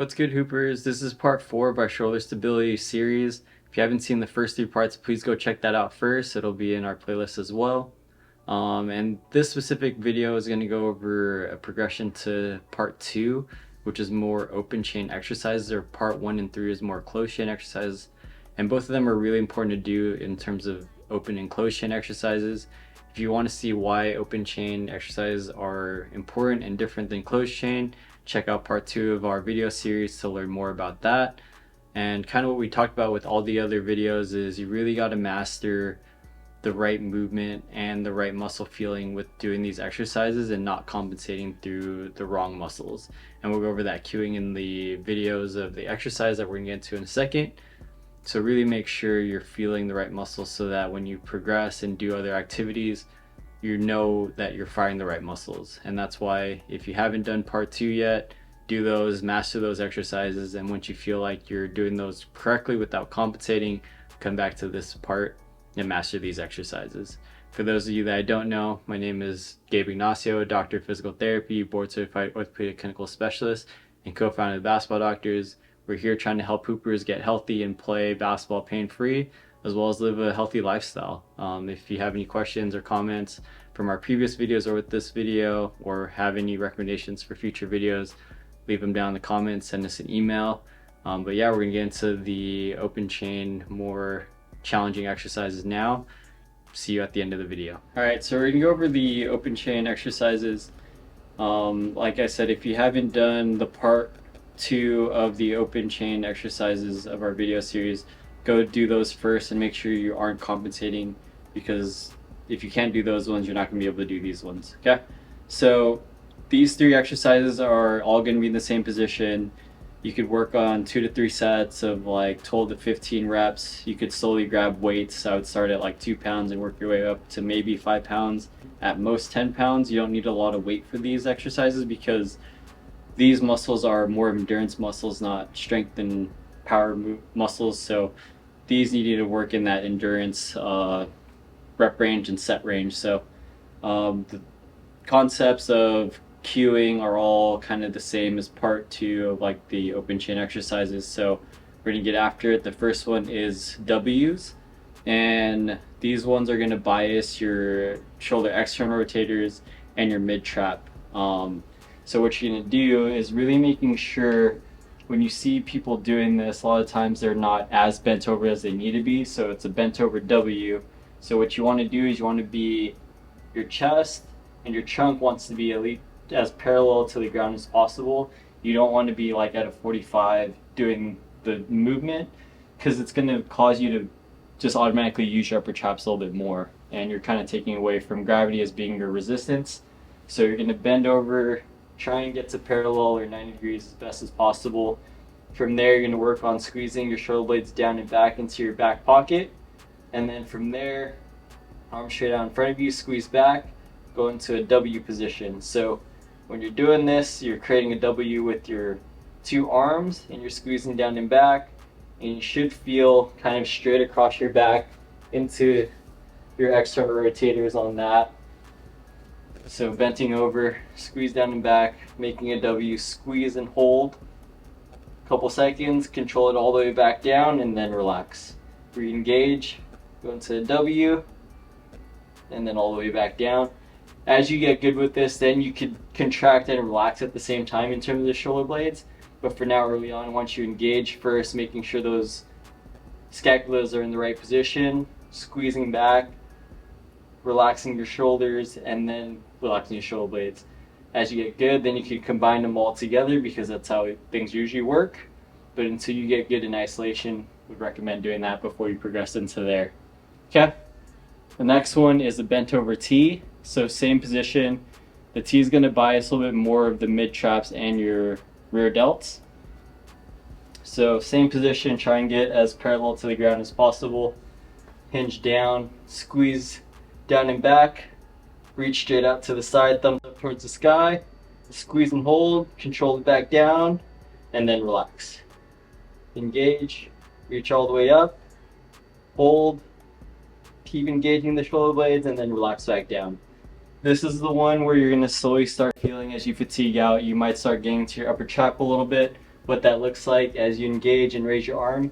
What's good, Hoopers? This is part 4 of our shoulder stability series. If you haven't seen the first 3 parts, please go check that out first. It'll be in our playlist as well. And this specific video is going to go over a progression to part 2, which is more open chain exercises, or part 1 and 3 is more closed chain exercises. And both of them are really important to do in terms of open and closed chain exercises. If you want to see why open chain exercises are important and different than closed chain, check out part 2 of our video series to learn more about that. And kind of what we talked about with all the other videos is you really got to master the right movement and the right muscle feeling with doing these exercises and not compensating through the wrong muscles. And we'll go over that cueing in the videos of the exercise that we're going to get into in a second. So really make sure you're feeling the right muscles so that when you progress and do other activities, you know that you're firing the right muscles. And that's why if you haven't done part 2 yet, do those, master those exercises, and once you feel like you're doing those correctly without compensating, come back to this part and master these exercises. For those of you that I don't know, my name is Gabe Ignacio, doctor of physical therapy, board certified orthopedic clinical specialist, and co-founder of Basketball Doctors. We're here trying to help hoopers get healthy and play basketball pain-free, as well as live a healthy lifestyle. If you have any questions or comments from our previous videos or with this video, or have any recommendations for future videos, leave them down in the comments, send us an email. But yeah, we're gonna get into the open chain, more challenging exercises now. See you at the end of the video. All right, so we're gonna go over the open chain exercises. Like I said, if you haven't done the part 2 of the open chain exercises of our video series, go do those first and make sure you aren't compensating, because if you can't do those ones, you're not going to be able to do these ones. Okay, so these 3 exercises are all going to be in the same position. You could work on 2 to 3 sets of like 12 to 15 reps. You could slowly grab weights. I would start at like 2 pounds and work your way up to maybe 5 pounds, at most 10 pounds. You don't need a lot of weight for these exercises because these muscles are more endurance muscles, not strength and power muscles. So these need you to work in that endurance rep range and set range. So the concepts of cueing are all kind of the same as part 2 of like the open chain exercises. So we're gonna get after it. The first one is W's, and these ones are gonna bias your shoulder external rotators and your mid trap. So what you're gonna do is really making sure when you see people doing this, a lot of times they're not as bent over as they need to be. So it's a bent over W. So what you want to do is you want to be, your chest and your trunk wants to be at least as parallel to the ground as possible. You don't want to be like at a 45 doing the movement, because it's going to cause you to just automatically use your upper traps a little bit more, and you're kind of taking away from gravity as being your resistance. So you're going to bend over, try and get to parallel or 90 degrees as best as possible. From there, you're going to work on squeezing your shoulder blades down and back into your back pocket. And then from there, arms straight out in front of you, squeeze back, go into a W position. So when you're doing this, you're creating a W with your 2 arms and you're squeezing down and back. And you should feel kind of straight across your back into your external rotators on that. So benting over, squeeze down and back, making a W, squeeze and hold. A couple seconds, control it all the way back down, and then relax. Re-engage, go into a W, and then all the way back down. As you get good with this, then you could contract and relax at the same time in terms of the shoulder blades. But for now, early on, once you engage first, making sure those scapulas are in the right position, squeezing back, relaxing your shoulders, and then relaxing your shoulder blades. As you get good, then you can combine them all together, because that's how things usually work. But until you get good in isolation, would recommend doing that before you progress into there. Okay, the next one is a bent over T. So same position. The T is going to bias a little bit more of the mid traps and your rear delts. So same position, try and get as parallel to the ground as possible. Hinge down, squeeze down and back, reach straight out to the side, thumbs up towards the sky, squeeze and hold, control it back down, and then relax. Engage, reach all the way up, hold, keep engaging the shoulder blades, and then relax back down. This is the one where you're going to slowly start feeling as you fatigue out. You might start getting to your upper trap a little bit, what that looks like as you engage and raise your arm.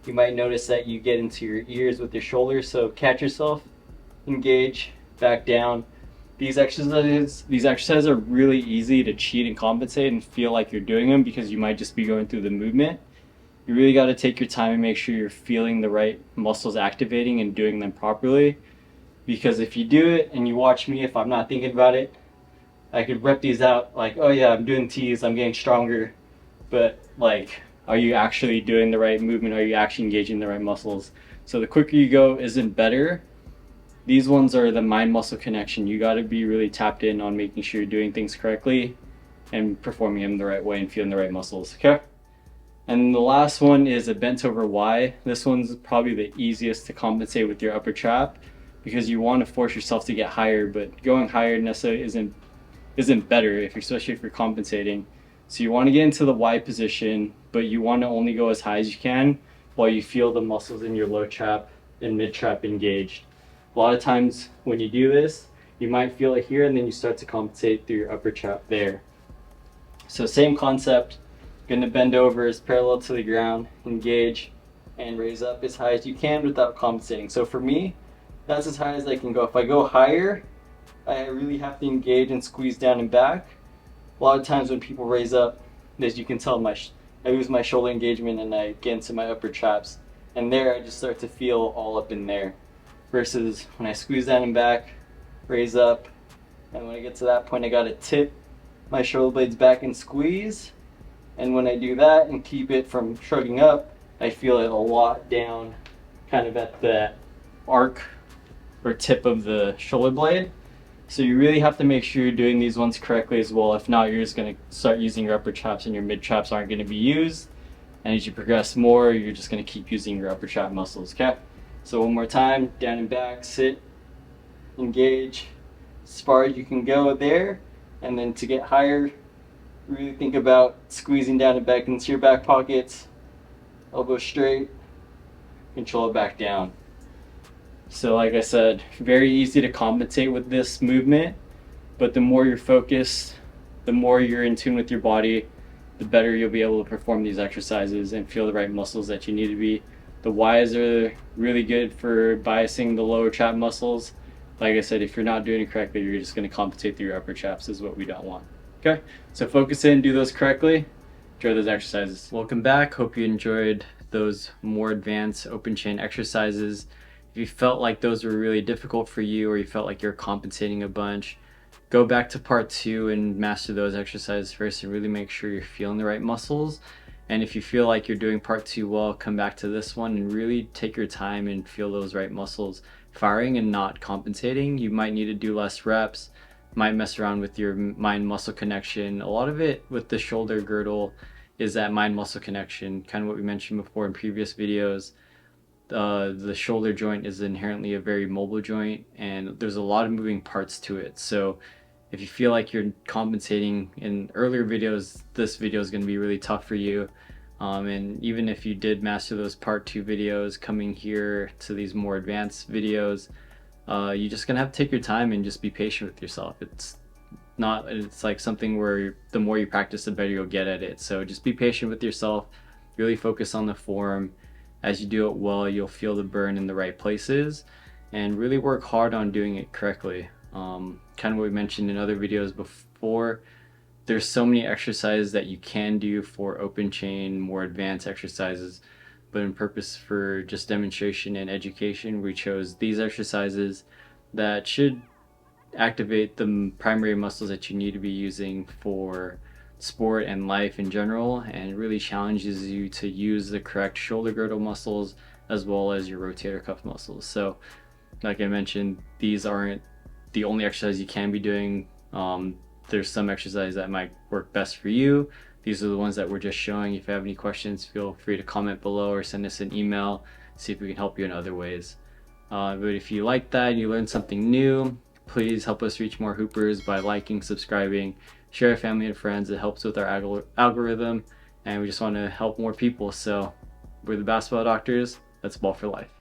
You might notice that you get into your ears with your shoulders, so catch yourself, engage, back down. These exercises are really easy to cheat and compensate and feel like you're doing them because you might just be going through the movement. You really got to take your time and make sure you're feeling the right muscles activating and doing them properly. Because if you do it and you watch me, if I'm not thinking about it, I could rep these out like, oh yeah, I'm doing T's, I'm getting stronger. But like, are you actually doing the right movement? Are you actually engaging the right muscles? So the quicker you go isn't better. These ones are the mind-muscle connection. You got to be really tapped in on making sure you're doing things correctly and performing them the right way and feeling the right muscles, okay? And the last one is a bent over Y. This one's probably the easiest to compensate with your upper trap because you want to force yourself to get higher, but going higher necessarily isn't better, especially if you're compensating. So you want to get into the Y position, but you want to only go as high as you can while you feel the muscles in your low trap and mid trap engaged. A lot of times when you do this, you might feel it here and then you start to compensate through your upper trap there. So same concept, gonna bend over as parallel to the ground, engage, and raise up as high as you can without compensating. So for me, that's as high as I can go. If I go higher, I really have to engage and squeeze down and back. A lot of times when people raise up, as you can tell, I lose my shoulder engagement and I get into my upper traps. And there I just start to feel all up in there. Versus when I squeeze down and back, raise up, and when I get to that point I gotta tip my shoulder blades back and squeeze. And when I do that and keep it from shrugging up, I feel it a lot down, kind of at the arc or tip of the shoulder blade. So you really have to make sure you're doing these ones correctly as well. If not, you're just gonna start using your upper traps and your mid traps aren't gonna be used. And as you progress more, you're just gonna keep using your upper trap muscles, okay? So one more time, down and back, sit, engage, as far as you can go there. And then to get higher, really think about squeezing down and back into your back pockets, elbow straight, control it back down. So like I said, very easy to compensate with this movement, but the more you're focused, the more you're in tune with your body, the better you'll be able to perform these exercises and feel the right muscles that you need to be. The Ys are really good for biasing the lower trap muscles. Like I said, if you're not doing it correctly, you're just going to compensate through your upper traps is what we don't want. Okay, so focus in, do those correctly, enjoy those exercises. Welcome back, hope you enjoyed those more advanced open chain exercises. If you felt like those were really difficult for you or you felt like you're compensating a bunch, go back to part 2 and master those exercises first and really make sure you're feeling the right muscles. And if you feel like you're doing part 2 well, come back to this one and really take your time and feel those right muscles firing and not compensating. You might need to do less reps, might mess around with your mind-muscle connection. A lot of it with the shoulder girdle is that mind-muscle connection, kind of what we mentioned before in previous videos. The shoulder joint is inherently a very mobile joint and there's a lot of moving parts to it. So if you feel like you're compensating in earlier videos, this video is going to be really tough for you. And even if you did master those part 2 videos, coming here to these more advanced videos, you're just going to have to take your time and just be patient with yourself. It's like something where the more you practice, the better you'll get at it. So just be patient with yourself, really focus on the form. As you do it well, you'll feel the burn in the right places and really work hard on doing it correctly. Kind of what we mentioned in other videos before, there's so many exercises that you can do for open chain, more advanced exercises, but in purpose for just demonstration and education, we chose these exercises that should activate the primary muscles that you need to be using for sport and life in general, and really challenges you to use the correct shoulder girdle muscles as well as your rotator cuff muscles. So like I mentioned, these aren't the only exercise you can be doing. There's some exercises that might work best for you. These are the ones that we're just showing. If you have any questions, feel free to comment below or send us an email, see if we can help you in other ways. But if you like that and you learned something new, please help us reach more hoopers by liking, subscribing, share with family and friends. It helps with our algorithm and we just want to help more people. So we're the Basketball Doctors. Let's ball for life.